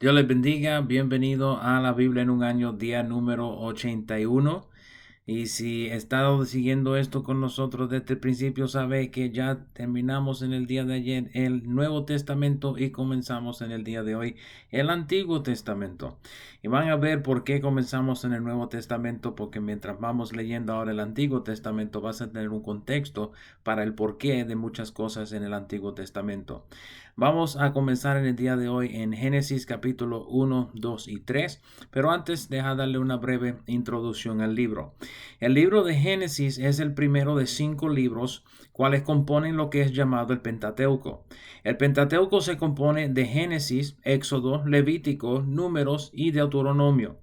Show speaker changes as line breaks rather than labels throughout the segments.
Dios les bendiga, bienvenido a la Biblia en un año, día número 81. Y si ha estado siguiendo esto con nosotros desde el principio, sabe que ya terminamos en el día de ayer el Nuevo Testamento y comenzamos en el día de hoy el Antiguo Testamento. Y van a ver por qué comenzamos en el Nuevo Testamento, porque mientras vamos leyendo ahora el Antiguo Testamento vas a tener un contexto para el porqué de muchas cosas en el Antiguo Testamento. Vamos a comenzar en el día de hoy en Génesis capítulo 1, 2 y 3, pero antes deja darle una breve introducción al libro. El libro de Génesis es el primero de 5 libros, cuales componen lo que es llamado el Pentateuco. El Pentateuco se compone de Génesis, Éxodo, Levítico, Números y Deuteronomio.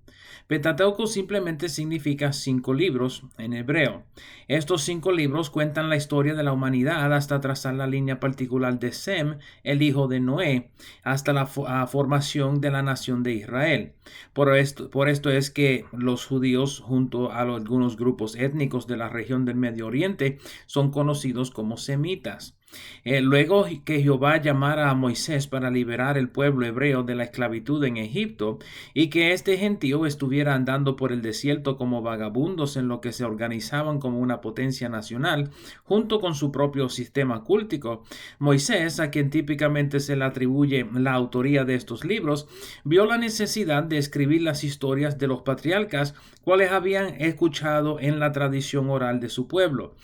Pentateuco simplemente significa 5 libros en hebreo. Estos 5 libros cuentan la historia de la humanidad hasta trazar la línea particular de Sem, el hijo de Noé, hasta la formación de la nación de Israel. Por esto es que los judíos, junto a algunos grupos étnicos de la región del Medio Oriente, son conocidos como semitas. Luego que Jehová llamara a Moisés para liberar el pueblo hebreo de la esclavitud en Egipto y que este gentío estuviera andando por el desierto como vagabundos en lo que se organizaban como una potencia nacional, junto con su propio sistema cultico, Moisés, a quien típicamente se le atribuye la autoría de estos libros, vio la necesidad de escribir las historias de los patriarcas, cuales habían escuchado en la tradición oral de su pueblo.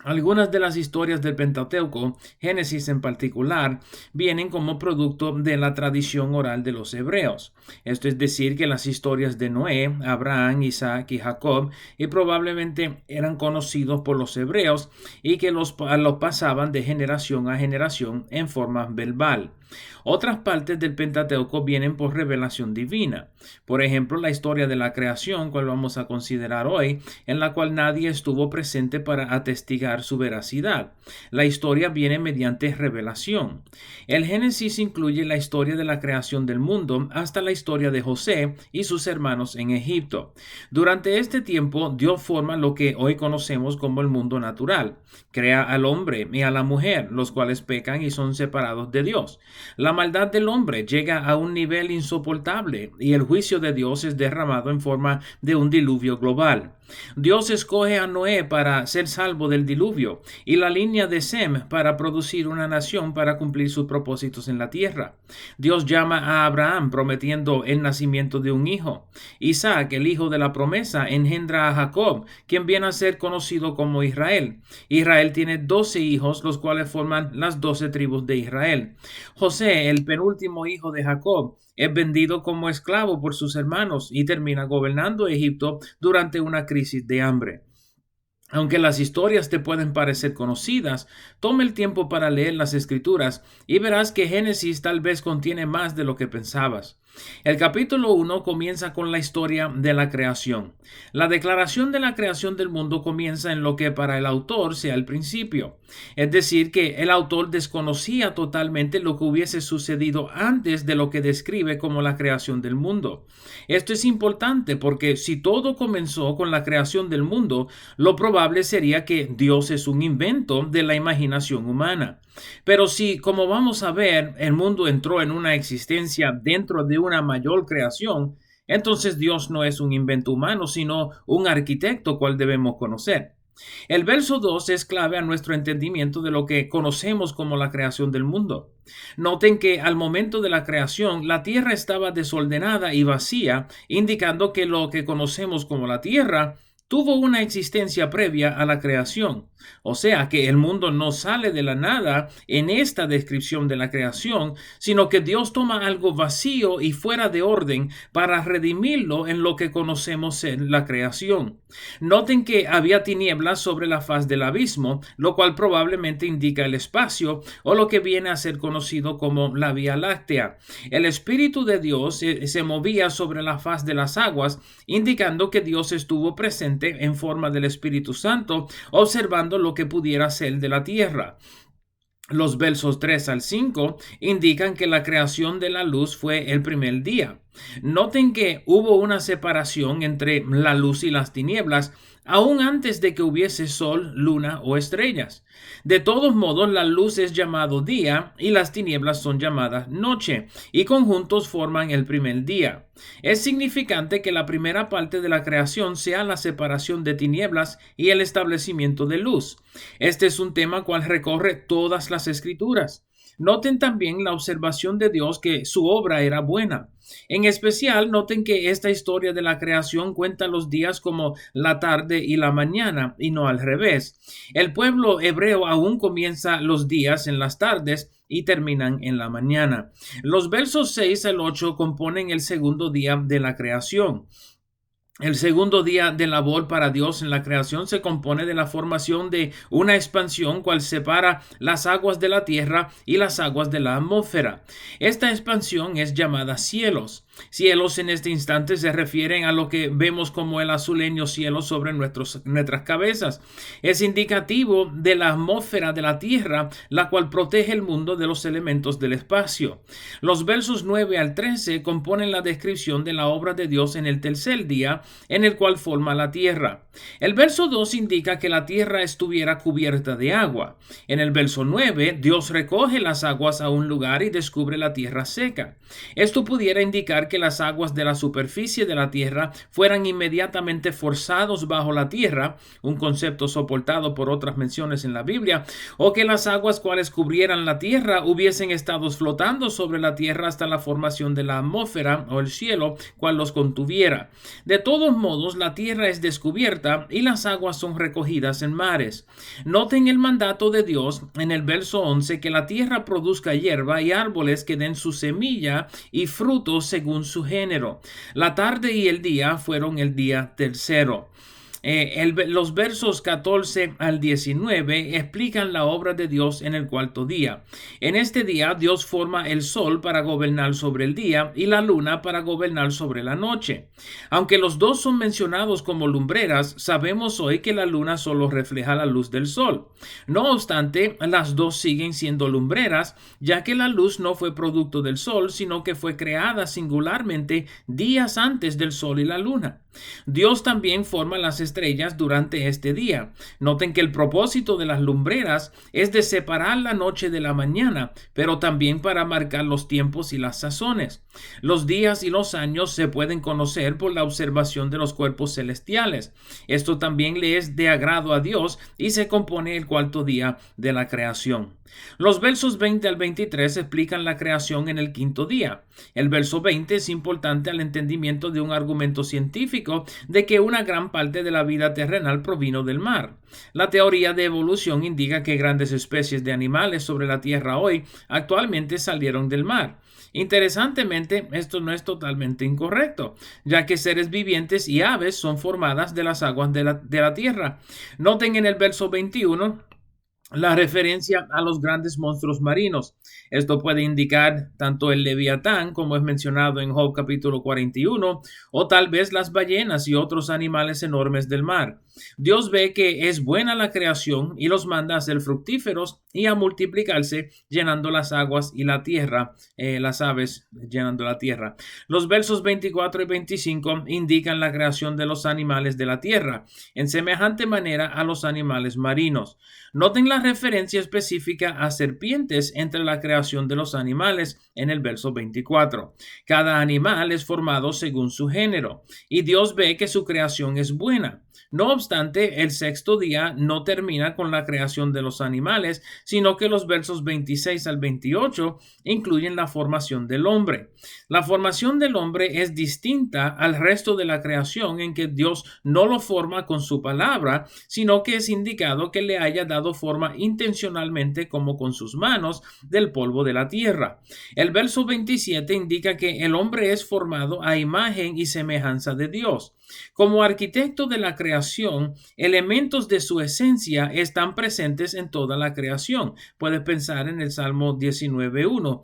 Algunas de las historias del Pentateuco, Génesis en particular, vienen como producto de la tradición oral de los hebreos. Esto es decir, que las historias de Noé, Abraham, Isaac y Jacob y probablemente eran conocidos por los hebreos y que los pasaban de generación a generación en forma verbal. Otras partes del Pentateuco vienen por revelación divina. Por ejemplo, la historia de la creación, cual vamos a considerar hoy, en la cual nadie estuvo presente para atestigar su veracidad. La historia viene mediante revelación. El Génesis incluye la historia de la creación del mundo hasta la historia de José y sus hermanos en Egipto. Durante este tiempo, Dios forma lo que hoy conocemos como el mundo natural. Crea al hombre y a la mujer, los cuales pecan y son separados de Dios. La maldad del hombre llega a un nivel insoportable y el juicio de Dios es derramado en forma de un diluvio global. Dios escoge a Noé para ser salvo del diluvio y la línea de Sem para producir una nación para cumplir sus propósitos en la tierra. Dios llama a Abraham prometiendo el nacimiento de un hijo. Isaac, el hijo de la promesa, engendra a Jacob, quien viene a ser conocido como Israel. Israel tiene 12 hijos, los cuales forman las 12 tribus de Israel. José, el penúltimo hijo de Jacob, es vendido como esclavo por sus hermanos y termina gobernando Egipto durante una crisis de hambre. Aunque las historias te pueden parecer conocidas, toma el tiempo para leer las escrituras y verás que Génesis tal vez contiene más de lo que pensabas. El capítulo 1 comienza con la historia de la creación. La declaración de la creación del mundo comienza en lo que para el autor sea el principio. Es decir, que el autor desconocía totalmente lo que hubiese sucedido antes de lo que describe como la creación del mundo. Esto es importante porque si todo comenzó con la creación del mundo, lo probable sería que Dios es un invento de la imaginación humana. Pero si, como vamos a ver, el mundo entró en una existencia dentro de una mayor creación, entonces Dios no es un invento humano, sino un arquitecto cual debemos conocer. El verso 2 es clave a nuestro entendimiento de lo que conocemos como la creación del mundo. Noten que al momento de la creación, la tierra estaba desordenada y vacía, indicando que lo que conocemos como la tierra tuvo una existencia previa a la creación. O sea que el mundo no sale de la nada en esta descripción de la creación, sino que Dios toma algo vacío y fuera de orden para redimirlo en lo que conocemos en la creación. Noten que había tinieblas sobre la faz del abismo, lo cual probablemente indica el espacio o lo que viene a ser conocido como la Vía Láctea. El Espíritu de Dios se movía sobre la faz de las aguas, indicando que Dios estuvo presente en forma del Espíritu Santo, observando lo que pudiera ser de la tierra. Los versos 3 al 5 indican que la creación de la luz fue el primer día. Noten que hubo una separación entre la luz y las tinieblas aún antes de que hubiese sol, luna o estrellas. De todos modos, la luz es llamado día y las tinieblas son llamadas noche, y conjuntos forman el primer día. Es significante que la primera parte de la creación sea la separación de tinieblas y el establecimiento de luz. Este es un tema cual recorre todas las escrituras. Noten también la observación de Dios que su obra era buena. En especial, noten que esta historia de la creación cuenta los días como la tarde y la mañana, y no al revés. El pueblo hebreo aún comienza los días en las tardes y terminan en la mañana. Los versos 6 al 8 componen el segundo día de la creación. El segundo día de labor para Dios en la creación se compone de la formación de una expansión cual separa las aguas de la tierra y las aguas de la atmósfera. Esta expansión es llamada cielos. Cielos en este instante se refieren a lo que vemos como el azuleño cielo sobre nuestras cabezas. Es indicativo de la atmósfera de la tierra, la cual protege el mundo de los elementos del espacio. Los versos 9 al 13 componen la descripción de la obra de Dios en el tercer día, en el cual forma la tierra. El verso 2 indica que la tierra estuviera cubierta de agua. En el verso 9, Dios recoge las aguas a un lugar y descubre la tierra seca. Esto pudiera indicar que las aguas de la superficie de la tierra fueran inmediatamente forzados bajo la tierra, un concepto soportado por otras menciones en la Biblia, o que las aguas cuales cubrieran la tierra hubiesen estado flotando sobre la tierra hasta la formación de la atmósfera o el cielo, cual los contuviera. De todos modos, la tierra es descubierta y las aguas son recogidas en mares. Noten el mandato de Dios en el verso 11 que la tierra produzca hierba y árboles que den su semilla y frutos según su género. La tarde y el día fueron el día tercero. Los versos 14 al 19 explican la obra de Dios en el cuarto día. En este día Dios forma el sol para gobernar sobre el día y la luna para gobernar sobre la noche. Aunque los dos son mencionados como lumbreras, sabemos hoy que la luna solo refleja la luz del sol. No obstante, las dos siguen siendo lumbreras, ya que la luz no fue producto del sol, sino que fue creada singularmente días antes del sol y la luna. Dios también forma las estrellas durante este día. Noten que el propósito de las lumbreras es de separar la noche de la mañana, pero también para marcar los tiempos y las sazones. Los días y los años se pueden conocer por la observación de los cuerpos celestiales. Esto también le es de agrado a Dios y se compone el cuarto día de la creación. Los versos 20 al 23 explican la creación en el quinto día. El verso 20 es importante al entendimiento de un argumento científico de que una gran parte de la vida terrenal provino del mar. La teoría de evolución indica que grandes especies de animales sobre la Tierra hoy actualmente salieron del mar. Interesantemente, esto no es totalmente incorrecto, ya que seres vivientes y aves son formadas de las aguas de la tierra. Noten en el verso 21 la referencia a los grandes monstruos marinos. Esto puede indicar tanto el leviatán, como es mencionado en Job capítulo 41, o tal vez las ballenas y otros animales enormes del mar. Dios ve que es buena la creación y los manda a ser fructíferos y a multiplicarse, llenando las aguas y la tierra, las aves llenando la tierra. Los versos 24 y 25 indican la creación de los animales de la tierra, en semejante manera a los animales marinos. Noten la referencia específica a serpientes entre la creación de los animales en el verso 24. Cada animal es formado según su género, y Dios ve que su creación es buena. No obstante, el sexto día no termina con la creación de los animales, sino que los versos 26 al 28 incluyen la formación del hombre. La formación del hombre es distinta al resto de la creación en que Dios no lo forma con su palabra, sino que es indicado que le haya dado forma intencionalmente como con sus manos del polvo de la tierra. El verso 27 indica que el hombre es formado a imagen y semejanza de Dios. Como arquitecto de la creación, elementos de su esencia están presentes en toda la creación. Puedes pensar en el Salmo 19:1.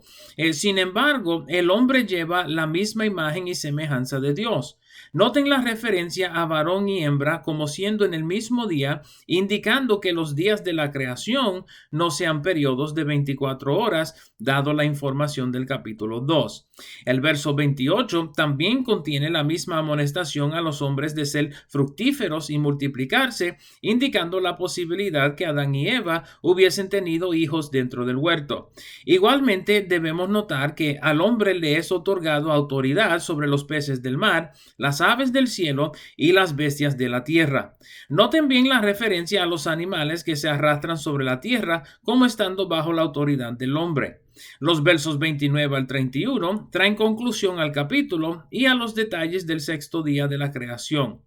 Sin embargo, el hombre lleva la misma imagen y semejanza de Dios. Noten la referencia a varón y hembra como siendo en el mismo día, indicando que los días de la creación no sean periodos de 24 horas, dado la información del capítulo 2. El verso 28 también contiene la misma amonestación a los hombres de ser fructíferos y multiplicarse, indicando la posibilidad que Adán y Eva hubiesen tenido hijos dentro del huerto. Igualmente debemos notar que al hombre le es otorgado autoridad sobre los peces del mar, las aves del cielo y las bestias de la tierra. Noten bien la referencia a los animales que se arrastran sobre la tierra como estando bajo la autoridad del hombre. Los versos 29 al 31 traen conclusión al capítulo y a los detalles del sexto día de la creación.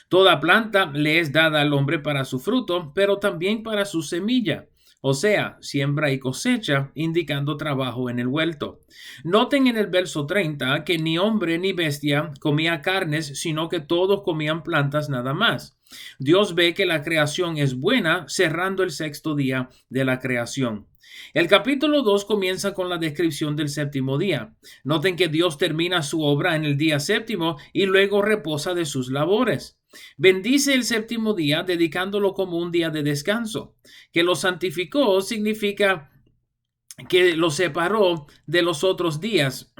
Toda planta le es dada al hombre para su fruto, pero también para su semilla. O sea, siembra y cosecha, indicando trabajo en el huerto. Noten en el verso 30 que ni hombre ni bestia comía carnes, sino que todos comían plantas nada más. Dios ve que la creación es buena, cerrando el sexto día de la creación. El capítulo 2 comienza con la descripción del séptimo día. Noten que Dios termina su obra en el día séptimo y luego reposa de sus labores. Bendice el séptimo día dedicándolo como un día de descanso. Que lo santificó significa que lo separó de los otros días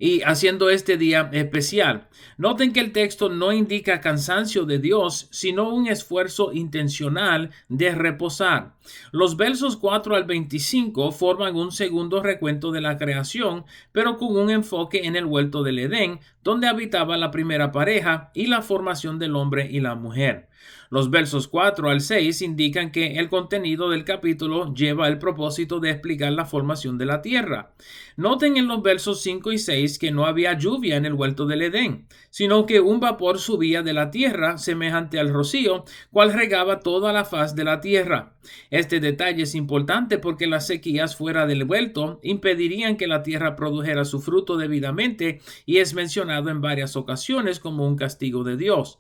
y haciendo este día especial. Noten que el texto no indica cansancio de Dios, sino un esfuerzo intencional de reposar. Los versos 4 al 25 forman un segundo recuento de la creación, pero con un enfoque en el huerto del Edén, donde habitaba la primera pareja y la formación del hombre y la mujer. Los versos 4 al 6 indican que el contenido del capítulo lleva el propósito de explicar la formación de la tierra. Noten en los versos 5 y 6 que no había lluvia en el huerto del Edén, sino que un vapor subía de la tierra semejante al rocío, cual regaba toda la faz de la tierra. Este detalle es importante porque las sequías fuera del huerto impedirían que la tierra produjera su fruto debidamente y es mencionado en varias ocasiones como un castigo de Dios.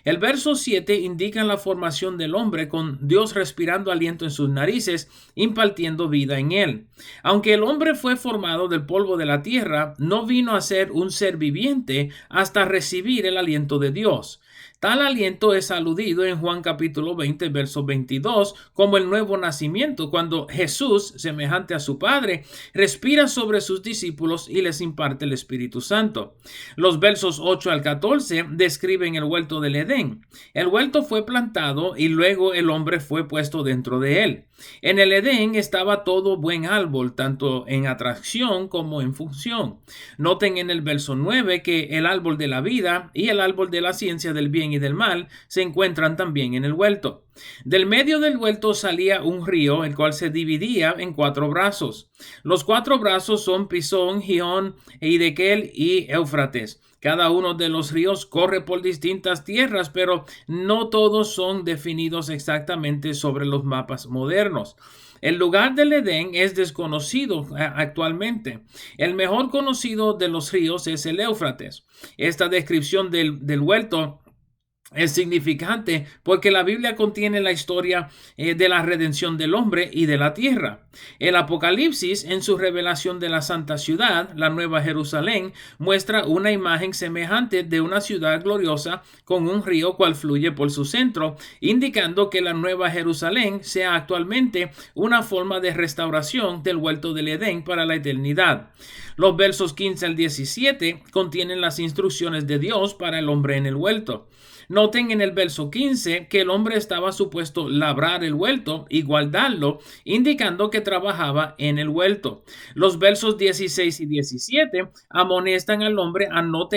El verso 7 indica la formación del hombre con Dios respirando aliento en sus narices, impartiendo vida en él. Aunque el hombre fue formado del polvo de la tierra, no vino a ser un ser viviente hasta recibir el aliento de Dios. Tal aliento es aludido en Juan capítulo 20, verso 22, como el nuevo nacimiento, cuando Jesús, semejante a su Padre, respira sobre sus discípulos y les imparte el Espíritu Santo. Los versos 8 al 14 describen el huerto del Edén. El huerto fue plantado y luego el hombre fue puesto dentro de él. En el Edén estaba todo buen árbol, tanto en atracción como en función. Noten en el verso 9 que el árbol de la vida y el árbol de la ciencia del bien y del mal se encuentran también en el huerto. Del medio del huerto salía un río, el cual se dividía en 4 brazos. Los 4 brazos son Pisón, Gihón, Hiddekel y Éufrates. Cada uno de los ríos corre por distintas tierras, pero no todos son definidos exactamente sobre los mapas modernos. El lugar del Edén es desconocido actualmente. El mejor conocido de los ríos es el Éufrates. Esta descripción del huerto es significante porque la Biblia contiene la historia de la redención del hombre y de la tierra. El Apocalipsis, en su revelación de la santa ciudad, la Nueva Jerusalén, muestra una imagen semejante de una ciudad gloriosa con un río cual fluye por su centro, indicando que la Nueva Jerusalén sea actualmente una forma de restauración del huerto del Edén para la eternidad. Los versos 15 al 17 contienen las instrucciones de Dios para el hombre en el huerto. Noten en el verso 15 que el hombre estaba supuesto labrar el huerto y guardarlo, indicando que trabajaba en el huerto. Los versos 16 y 17 amonestan al hombre a no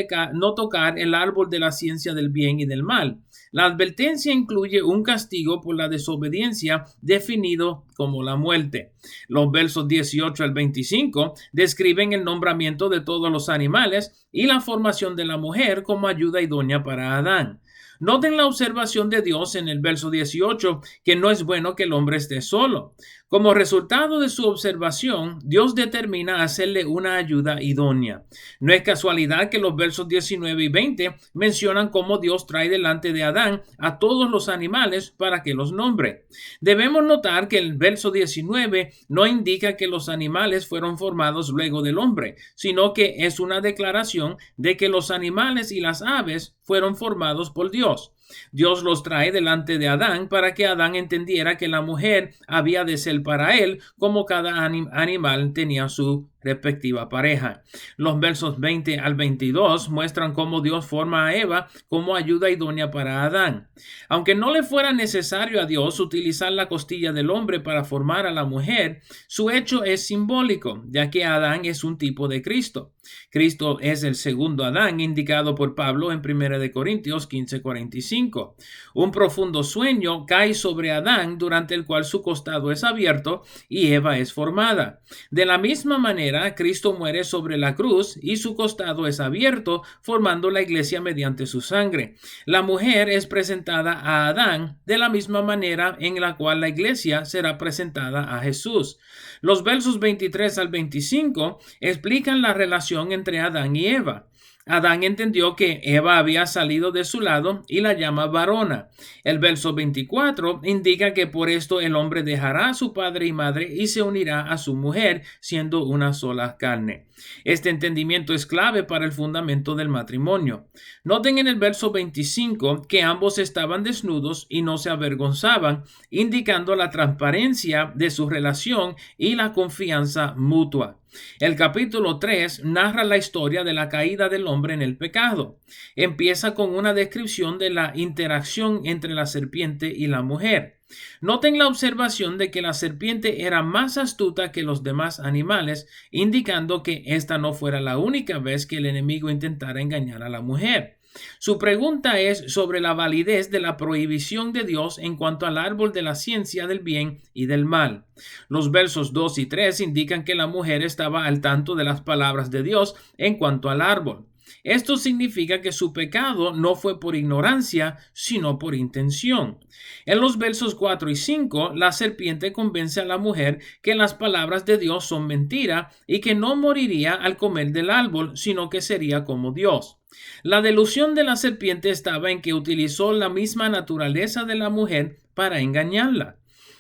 tocar el árbol de la ciencia del bien y del mal. La advertencia incluye un castigo por la desobediencia definido como la muerte. Los versos 18 al 25 describen el nombramiento de todos los animales y la formación de la mujer como ayuda idónea para Adán. Noten la observación de Dios en el verso 18, que no es bueno que el hombre esté solo. Como resultado de su observación, Dios determina hacerle una ayuda idónea. No es casualidad que los versos 19 y 20 mencionan cómo Dios trae delante de Adán a todos los animales para que los nombre. Debemos notar que el verso 19 no indica que los animales fueron formados luego del hombre, sino que es una declaración de que los animales y las aves fueron formados por Dios. Dios los trae delante de Adán para que Adán entendiera que la mujer había de ser para él como cada animal tenía su respectiva pareja. Los versos 20 al 22 muestran cómo Dios forma a Eva como ayuda idónea para Adán. Aunque no le fuera necesario a Dios utilizar la costilla del hombre para formar a la mujer, su hecho es simbólico, ya que Adán es un tipo de Cristo. Cristo es el segundo Adán indicado por Pablo en 1 Corintios 15:45. Un profundo sueño cae sobre Adán durante el cual su costado es abierto y Eva es formada. De la misma manera, Cristo muere sobre la cruz y su costado es abierto, formando la iglesia mediante su sangre. La mujer es presentada a Adán de la misma manera en la cual la iglesia será presentada a Jesús. Los versos 23 al 25 explican la relación entre Adán y Eva. Adán entendió que Eva había salido de su lado y la llama varona. El verso 24 indica que por esto el hombre dejará a su padre y madre y se unirá a su mujer, siendo una sola carne. Este entendimiento es clave para el fundamento del matrimonio. Noten en el verso 25 que ambos estaban desnudos y no se avergonzaban, indicando la transparencia de su relación y la confianza mutua. El capítulo 3 narra la historia de la caída del hombre en el pecado. Empieza con una descripción de la interacción entre la serpiente y la mujer. Noten la observación de que la serpiente era más astuta que los demás animales, indicando que esta no fuera la única vez que el enemigo intentara engañar a la mujer. Su pregunta es sobre la validez de la prohibición de Dios en cuanto al árbol de la ciencia del bien y del mal. Los versos 2 y 3 indican que la mujer estaba al tanto de las palabras de Dios en cuanto al árbol. Esto significa que su pecado no fue por ignorancia, sino por intención. En los versos 4 y 5, la serpiente convence a la mujer que las palabras de Dios son mentira y que no moriría al comer del árbol, sino que sería como Dios. La delusión de la serpiente estaba en que utilizó la misma naturaleza de la mujer para engañarla.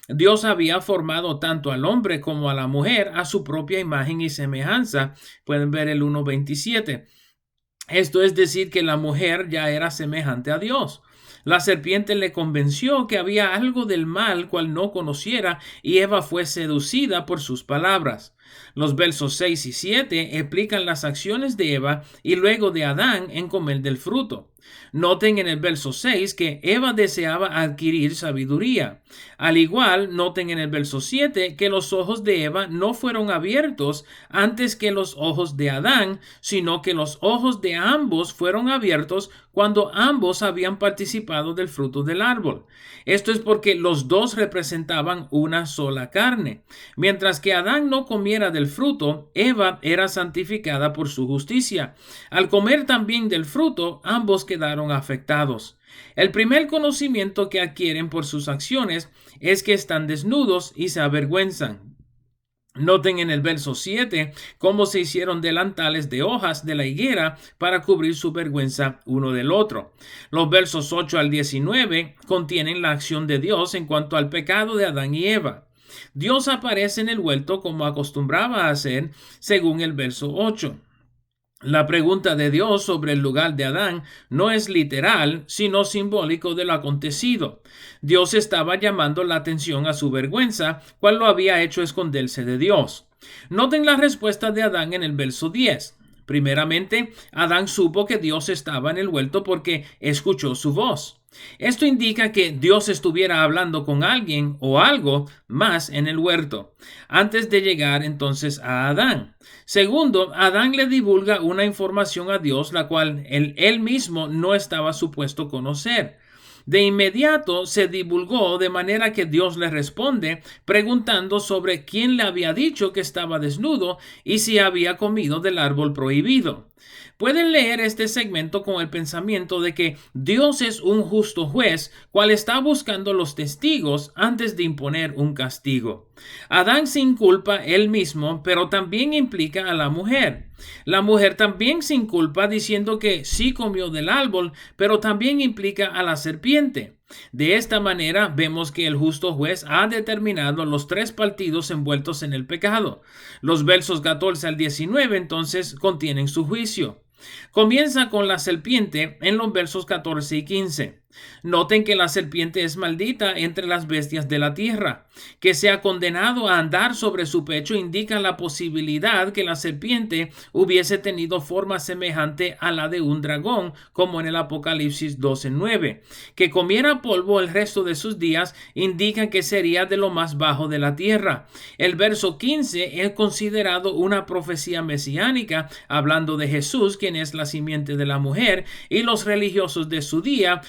Dios había formado tanto al hombre como a la mujer a su propia imagen y semejanza. Pueden ver el 1:27. Esto es decir que la mujer ya era semejante a Dios. La serpiente le convenció que había algo del mal cual no conociera y Eva fue seducida por sus palabras. Los versos 6 y 7 explican las acciones de Eva y luego de Adán en comer del fruto. Noten en el verso 6 que Eva deseaba adquirir sabiduría. Al igual, noten en el verso 7 que los ojos de Eva no fueron abiertos antes que los ojos de Adán, sino que los ojos de ambos fueron abiertos cuando ambos habían participado del fruto del árbol. Esto es porque los dos representaban una sola carne. Mientras que Adán no comiera del fruto, Eva era santificada por su justicia. Al comer también del fruto, ambos quedaron afectados. El primer conocimiento que adquieren por sus acciones es que están desnudos y se avergüenzan. Noten en el verso 7 cómo se hicieron delantales de hojas de la higuera para cubrir su vergüenza uno del otro. Los versos 8 al 19 contienen la acción de Dios en cuanto al pecado de Adán y Eva. Dios aparece en el huerto como acostumbraba a hacer según el verso 8. La pregunta de Dios sobre el lugar de Adán no es literal, sino simbólico de lo acontecido. Dios estaba llamando la atención a su vergüenza, cual lo había hecho esconderse de Dios. Noten la respuesta de Adán en el verso 10. Primeramente, Adán supo que Dios estaba en el huerto porque escuchó su voz. Esto indica que Dios estuviera hablando con alguien o algo más en el huerto, antes de llegar entonces a Adán. Segundo, Adán le divulga una información a Dios, la cual él mismo no estaba supuesto conocer. De inmediato se divulgó de manera que Dios le responde preguntando sobre quién le había dicho que estaba desnudo y si había comido del árbol prohibido. Pueden leer este segmento con el pensamiento de que Dios es un justo juez, cual está buscando los testigos antes de imponer un castigo. Adán sin culpa él mismo, pero también implica a la mujer. La mujer también sin culpa diciendo que sí comió del árbol, pero también implica a la serpiente. De esta manera vemos que el justo juez ha determinado los tres partidos envueltos en el pecado. Los versos 14 al 19 entonces contienen su juicio. Comienza con la serpiente en los versos 14 y 15. Noten que la serpiente es maldita entre las bestias de la tierra. Que sea condenado a andar sobre su pecho indica la posibilidad que la serpiente hubiese tenido forma semejante a la de un dragón, como en el Apocalipsis 12:9. Que comiera polvo el resto de sus días indica que sería de lo más bajo de la tierra. El verso 15 es considerado una profecía mesiánica, hablando de Jesús, quien es la simiente de la mujer, y los religiosos de su día,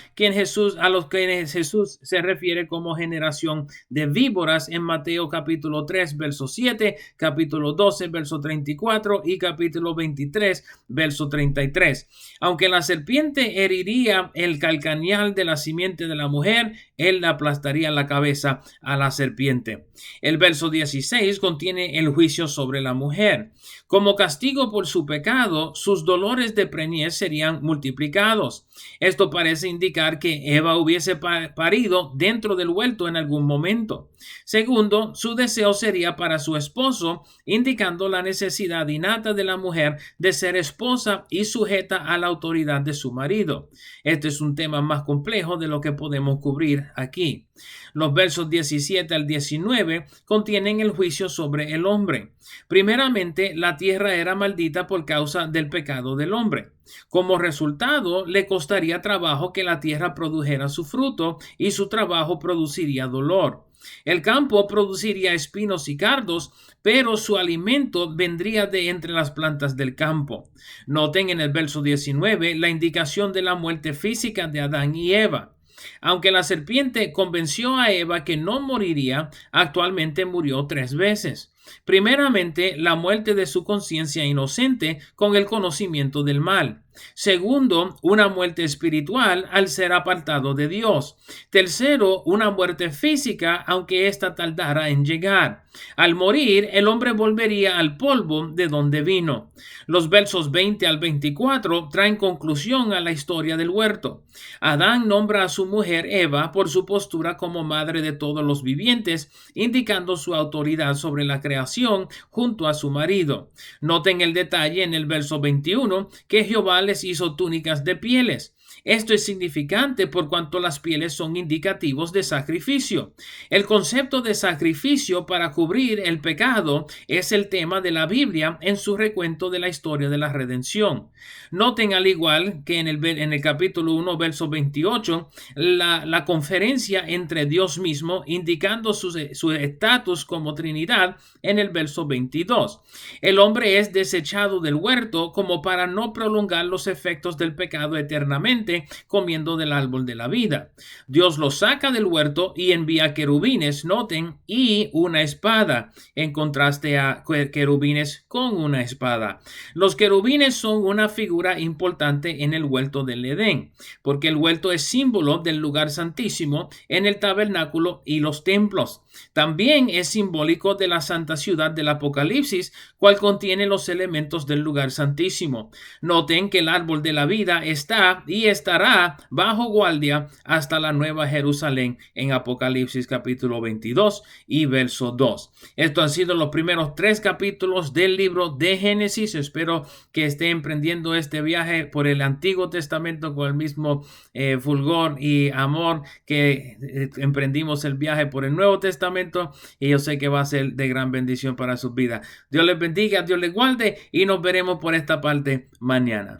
a los que Jesús se refiere como generación de víboras en Mateo capítulo 3, verso 7, capítulo 12, verso 34 y capítulo 23, verso 33. Aunque la serpiente heriría el calcañal de la simiente de la mujer, él le aplastaría la cabeza a la serpiente. El verso 16 contiene el juicio sobre la mujer. Como castigo por su pecado, sus dolores de preñez serían multiplicados. Esto parece indicar que Eva hubiese parido dentro del huerto en algún momento. Segundo, su deseo sería para su esposo, indicando la necesidad innata de la mujer de ser esposa y sujeta a la autoridad de su marido. Este es un tema más complejo de lo que podemos cubrir aquí. Los versos 17 al 19 contienen el juicio sobre el hombre. Primeramente, la tierra era maldita por causa del pecado del hombre. Como resultado, le costaría trabajo que la tierra produjera su fruto y su trabajo produciría dolor. El campo produciría espinos y cardos, pero su alimento vendría de entre las plantas del campo. Noten en el verso 19 la indicación de la muerte física de Adán y Eva. Aunque la serpiente convenció a Eva que no moriría, actualmente murió 3 veces. Primeramente, la muerte de su conciencia inocente con el conocimiento del mal. Segundo, una muerte espiritual al ser apartado de Dios. Tercero, una muerte física, aunque ésta tardara en llegar. Al morir, el hombre volvería al polvo de donde vino. Los versos 20 al 24 traen conclusión a la historia del huerto. Adán nombra a su mujer Eva por su postura como madre de todos los vivientes, indicando su autoridad sobre la creación junto a su marido. Noten el detalle en el verso 21 que Jehová les hizo túnicas de pieles. Esto es significante por cuanto las pieles son indicativos de sacrificio. El concepto de sacrificio para cubrir el pecado es el tema de la Biblia en su recuento de la historia de la redención. Noten al igual que en el capítulo 1, verso 28, la conferencia entre Dios mismo indicando su estatus como Trinidad en el verso 22. El hombre es desechado del huerto como para no prolongar los efectos del pecado eternamente comiendo del árbol de la vida. Dios lo saca del huerto y envía querubines, noten, y una espada, en contraste a querubines con una espada. Los querubines son una figura importante en el huerto del Edén, porque el huerto es símbolo del lugar santísimo en el tabernáculo y los templos. También es simbólico de la santa ciudad del Apocalipsis, cual contiene los elementos del lugar santísimo. Noten que el árbol de la vida está y estará bajo guardia hasta la nueva Jerusalén en Apocalipsis capítulo 22 y verso 2. Estos han sido los primeros 3 capítulos del libro de Génesis. Espero que esté emprendiendo este viaje por el Antiguo Testamento con el mismo fulgor y amor que emprendimos el viaje por el Nuevo Testamento, y yo sé que va a ser de gran bendición para sus vidas. Dios les bendiga, Dios les guarde y nos veremos por esta parte mañana.